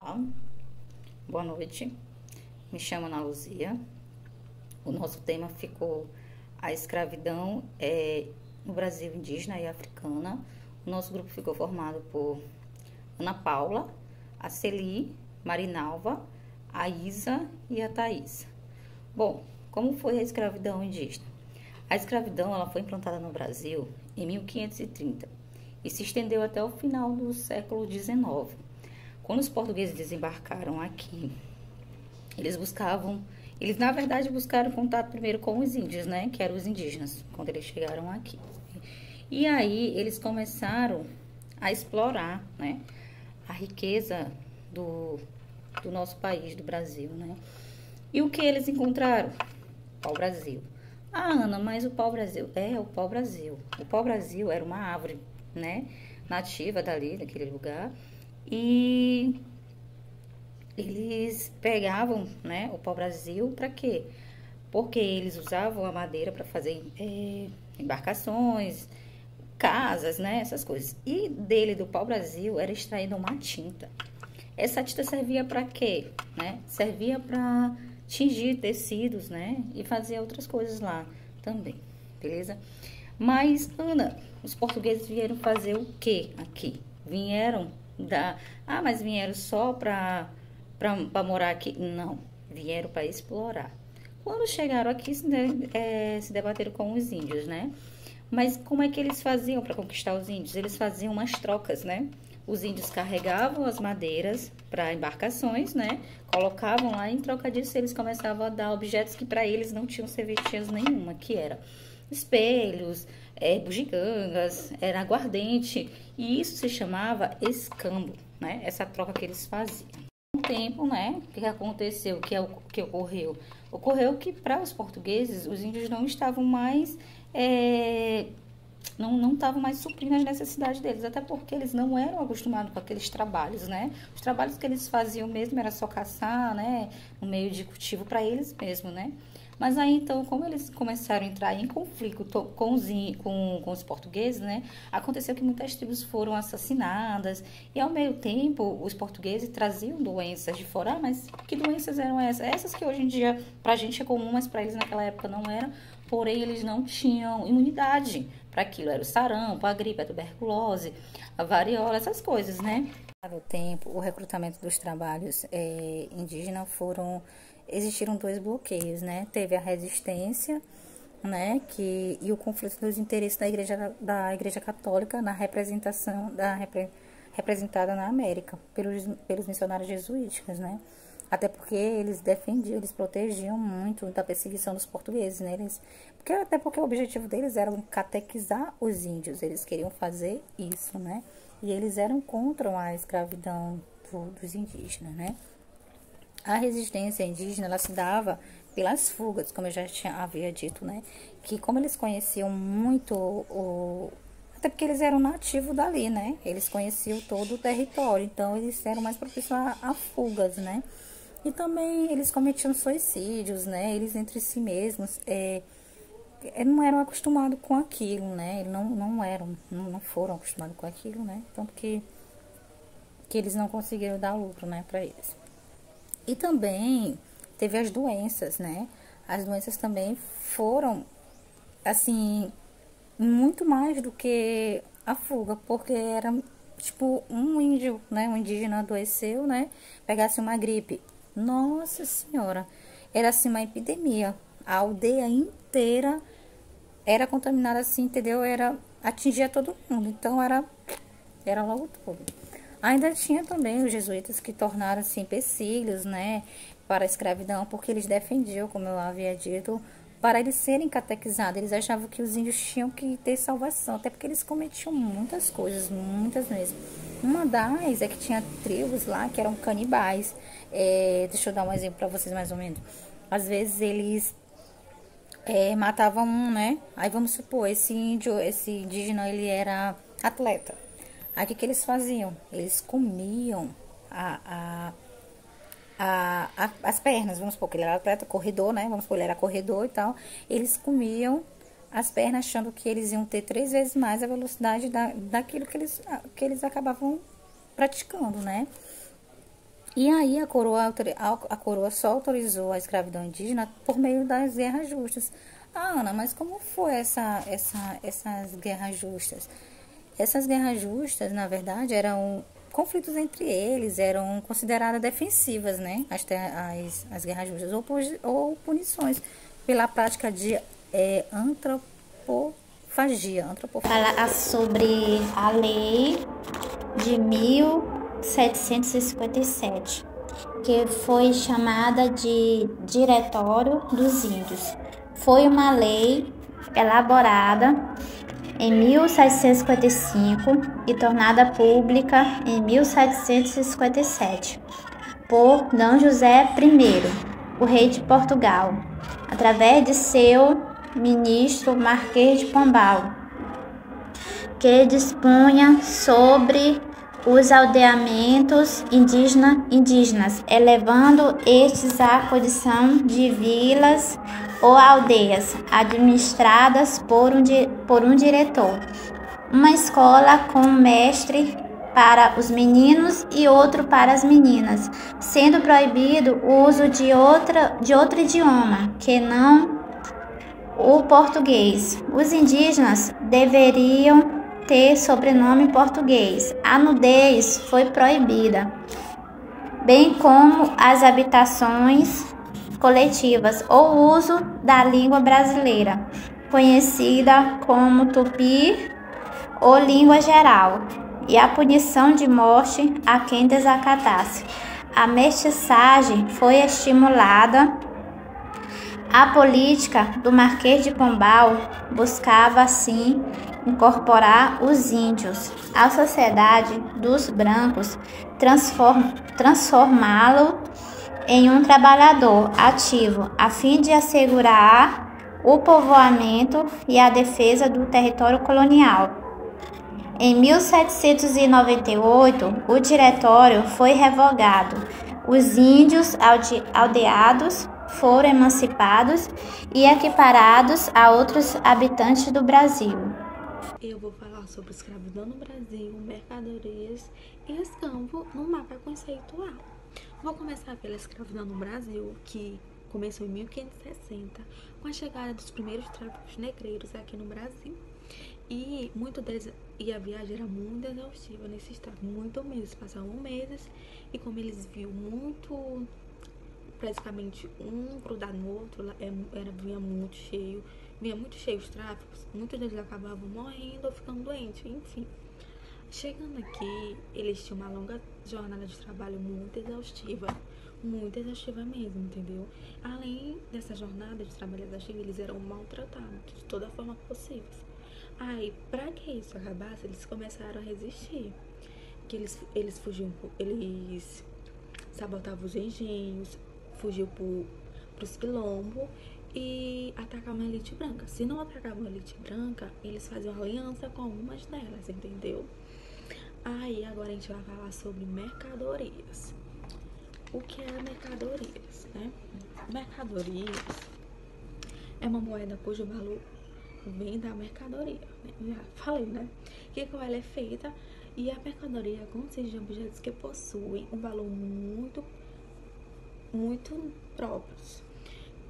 Olá, boa noite. Me chamo Ana Luzia. O nosso tema ficou a escravidão no Brasil indígena e africana. O nosso grupo ficou formado por Ana Paula, a Celi, Marinalva, a Isa e a Thaís. Bom, como foi a escravidão indígena? A escravidão ela foi implantada no Brasil em 1530 e se estendeu até o final do século XIX. Quando os portugueses desembarcaram aqui, eles na verdade buscaram contato primeiro com os índios, né, que eram os indígenas, quando eles chegaram aqui. E aí eles começaram a explorar, né, a riqueza do nosso país, do Brasil, né. E o que eles encontraram? Pau-brasil. Ah, Ana, mas o pau-brasil? É, o pau-brasil. O pau-brasil era uma árvore, né, nativa dali, daquele lugar. E eles pegavam, né, o pau-brasil para quê? Porque eles usavam a madeira para fazer embarcações, casas, né, essas coisas. E do pau-brasil era extraída uma tinta. Essa tinta servia para quê? Né? Servia para tingir tecidos, né, e fazer outras coisas lá também, beleza? Mas, Ana, os portugueses vieram fazer o quê aqui? Mas vieram só para morar aqui? Não, vieram para explorar. Quando chegaram aqui, se debateram com os índios, né? Mas como é que eles faziam para conquistar os índios? Eles faziam umas trocas, né? Os índios carregavam as madeiras para embarcações, né? Colocavam lá e em troca disso eles começavam a dar objetos que para eles não tinham serventias nenhuma, que era espelhos, bugigangas, era aguardente, e isso se chamava escambo, né? Essa troca que eles faziam. Com o tempo, né? O que aconteceu? O que ocorreu? Ocorreu que para os portugueses, os índios não estavam mais não estavam mais suprindo as necessidades deles, até porque eles não eram acostumados com aqueles trabalhos, né? Os trabalhos que eles faziam mesmo era só caçar, né? No meio de cultivo para eles mesmo, né? Mas aí, então, como eles começaram a entrar em conflito com os portugueses, né? Aconteceu que muitas tribos foram assassinadas e, ao mesmo tempo, os portugueses traziam doenças de fora. Ah, mas que doenças eram essas? Essas que hoje em dia, pra gente é comum, mas para eles naquela época não eram. Porém, eles não tinham imunidade para aquilo. Era o sarampo, a gripe, a tuberculose, a variola, essas coisas, né? No tempo, o recrutamento dos trabalhos indígenas existiram dois bloqueios, né? Teve a resistência, né? E o conflito dos interesses da Igreja Católica na representação representada na América pelos missionários jesuíticos, né? Até porque eles protegiam muito da perseguição dos portugueses, né? Até porque o objetivo deles era catequizar os índios, eles queriam fazer isso, né? E eles eram contra a escravidão dos indígenas, né? A resistência indígena, ela se dava pelas fugas, como eu já havia dito, né? Que como eles conheciam muito até porque eles eram nativos dali, né? Eles conheciam todo o território, então eles eram mais propícios a fugas, né? E também eles cometiam suicídios, né? Eles entre si mesmos não eram acostumados com aquilo, né? Não foram acostumados com aquilo, né? Tanto que eles não conseguiram dar lucro, né, para eles. E também teve as doenças, né? As doenças também foram, assim, muito mais do que a fuga, porque era, tipo, um índio, né? Um indígena adoeceu, né? Pegasse uma gripe. Nossa Senhora, era assim uma epidemia. A aldeia inteira era contaminada assim, entendeu? Atingia todo mundo, então era logo tudo. Ainda tinha também os jesuítas que tornaram assim empecilhos, né, para a escravidão, porque eles defendiam, como eu havia dito, para eles serem catequizados. Eles achavam que os índios tinham que ter salvação, até porque eles cometiam muitas coisas, muitas mesmo. Uma das é que tinha tribos lá que eram canibais. Deixa eu dar um exemplo para vocês mais ou menos. Às vezes eles matavam um, né? Aí vamos supor, esse indígena, ele era atleta. Aí o que eles faziam? Eles comiam as pernas, vamos supor que ele era atleta, corredor, né? Vamos supor, ele era corredor e tal. Eles comiam as pernas achando que eles iam ter 3 vezes mais a velocidade daquilo que eles acabavam praticando, né? E aí a coroa só autorizou a escravidão indígena por meio das guerras justas. Ah, Ana, mas como foi essas guerras justas? Essas guerras justas, na verdade, eram conflitos entre eles, eram consideradas defensivas, né? As guerras justas, ou punições pela prática de antropofagia. Falar sobre a lei de 1757, que foi chamada de Diretório dos Índios. Foi uma lei elaborada em 1755 e tornada pública em 1757 por D. José I, o rei de Portugal, através de seu ministro Marquês de Pombal, que dispunha sobre os aldeamentos indígenas, elevando estes à condição de vilas ou aldeias, administradas por um diretor, uma escola com um mestre para os meninos e outro para as meninas, sendo proibido o uso de outro idioma, que não o português. Os indígenas deveriam ter sobrenome português. A nudez foi proibida, bem como as habitações coletivas ou o uso da língua brasileira, conhecida como tupi ou língua geral, e a punição de morte a quem desacatasse. A mestiçagem foi estimulada. A política do Marquês de Pombal buscava, assim, incorporar os índios à sociedade dos brancos, transformá-lo em um trabalhador ativo, a fim de assegurar o povoamento e a defesa do território colonial. Em 1798, o diretório foi revogado. Os índios aldeados foram emancipados e equiparados a outros habitantes do Brasil. Eu vou falar sobre escravidão no Brasil, mercadorias e escambo no mapa conceitual. Vou começar pela escravidão no Brasil, que começou em 1560, com a chegada dos primeiros tráficos negreiros aqui no Brasil. E a viagem era muito exaustiva nesses tráficos, muito meses, passavam meses, e como eles viam praticamente um grudar no outro, vinha muito cheio os tráficos, muitos deles acabavam morrendo ou ficando doentes, enfim. Chegando aqui, eles tinham uma longa jornada de trabalho muito exaustiva mesmo, entendeu? Além dessa jornada de trabalho exaustiva, eles eram maltratados de toda forma possível. Aí, para que isso acabasse, eles começaram a resistir. Que eles fugiam, eles sabotavam os engenhos, fugiam pros quilombos e atacavam a elite branca. Se não atacavam a elite branca, eles faziam aliança com algumas delas, entendeu? Aí, agora a gente vai falar sobre mercadorias. O que é mercadorias, né? Mercadorias é uma moeda cujo valor vem da mercadoria, né? Já falei, né? Que como ela é feita, e a mercadoria consiste de objetos que possuem um valor muito próprios,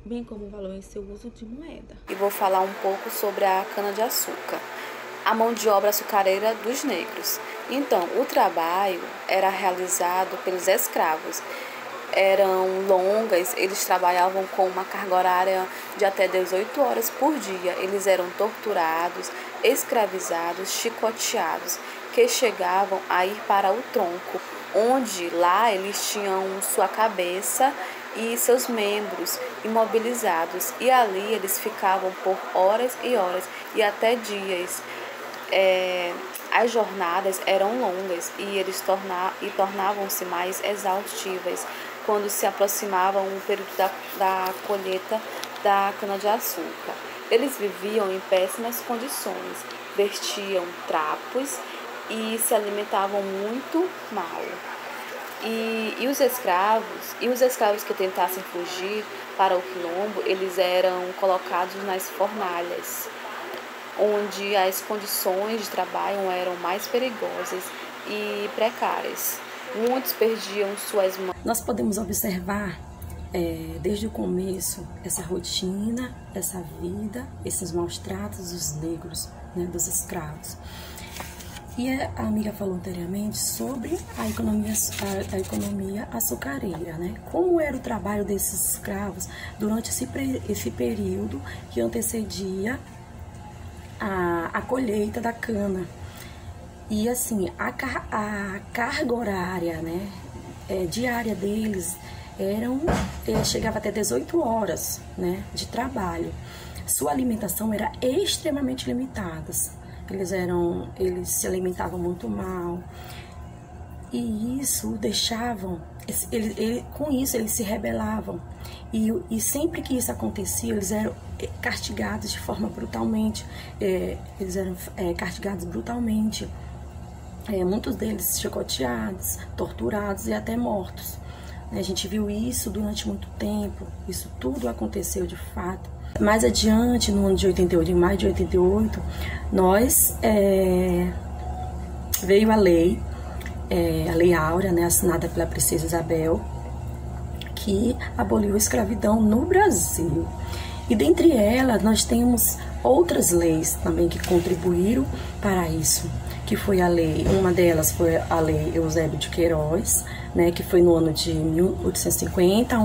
bem como o valor em seu uso de moeda. E vou falar um pouco sobre a cana-de-açúcar, a mão de obra açucareira dos negros. Então, o trabalho era realizado pelos escravos. Eram longas, eles trabalhavam com uma carga horária de até 18 horas por dia. Eles eram torturados, escravizados, chicoteados, que chegavam a ir para o tronco, onde lá eles tinham sua cabeça e seus membros imobilizados. E ali eles ficavam por horas e horas e até dias. As jornadas eram longas e eles tornavam-se mais exaustivas quando se aproximavam o período da colheita da cana-de-açúcar. Eles viviam em péssimas condições, vestiam trapos e se alimentavam muito mal. E os escravos que tentassem fugir para o quilombo, eles eram colocados nas fornalhas, onde as condições de trabalho eram mais perigosas e precárias. muitos perdiam suas mães. Nós podemos observar desde o começo essa rotina, essa vida, esses maus tratos dos negros, né, dos escravos. E a amiga falou anteriormente sobre a economia açucareira, né? Como era o trabalho desses escravos durante esse período que antecedia a colheita da cana. E assim, a carga horária, né, diária deles chegava até 18 horas, né, de trabalho. Sua alimentação era extremamente limitada. Eles se alimentavam muito mal, e isso deixavam, com isso eles se rebelavam, e sempre que isso acontecia, eles eram castigados de forma brutalmente, muitos deles chicoteados, torturados e até mortos. A gente viu isso durante muito tempo, isso tudo aconteceu de fato. Mais adiante, no ano de 88, em maio de 88, veio a Lei Áurea, né, assinada pela Princesa Isabel, que aboliu a escravidão no Brasil. E dentre elas, nós temos outras leis também que contribuíram para isso, que foi uma delas foi a Lei Eusébio de Queiroz, né, que foi no ano de 1850,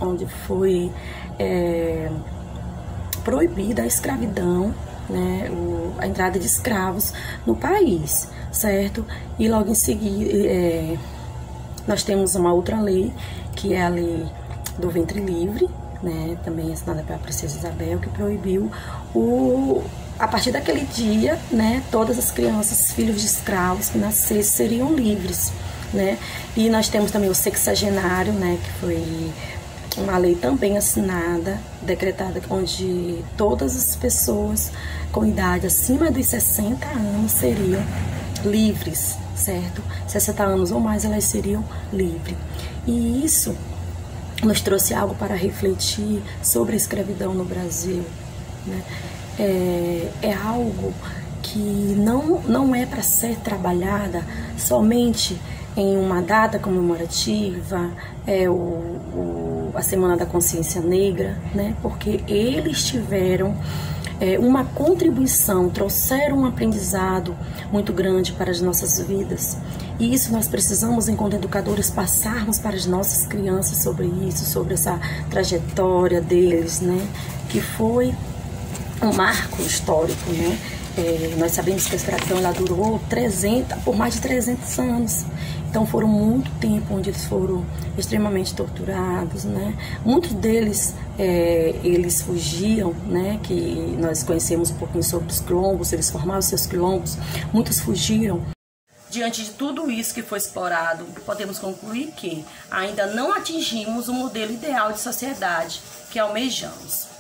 onde foi proibida a escravidão, né, a entrada de escravos no país, certo? E logo em seguida nós temos uma outra lei, que é a Lei do Ventre Livre, né, também assinada pela Princesa Isabel, que proibiu a partir daquele dia, né, todas as crianças, filhos de escravos que nascessem seriam livres, né? E nós temos também o sexagenário, né, que foi uma lei também assinada, decretada, onde todas as pessoas com idade acima dos 60 anos seriam livres, certo? 60 anos ou mais, elas seriam livres. E isso nos trouxe algo para refletir sobre a escravidão no Brasil, né? É algo que não é para ser trabalhada somente em uma data comemorativa, a Semana da Consciência Negra, né? Porque eles tiveram uma contribuição, trouxeram um aprendizado muito grande para as nossas vidas. E isso nós precisamos, enquanto educadores, passarmos para as nossas crianças sobre isso, sobre essa trajetória deles, né? Que foi um marco histórico, né? Nós sabemos que a escravidão ela durou por mais de 300 anos. Então foram muito tempo onde eles foram extremamente torturados, né? Muitos deles, eles fugiam, né? Que nós conhecemos um pouquinho sobre os quilombos, eles formavam seus quilombos, muitos fugiram. Diante de tudo isso que foi explorado, podemos concluir que ainda não atingimos o modelo ideal de sociedade que almejamos.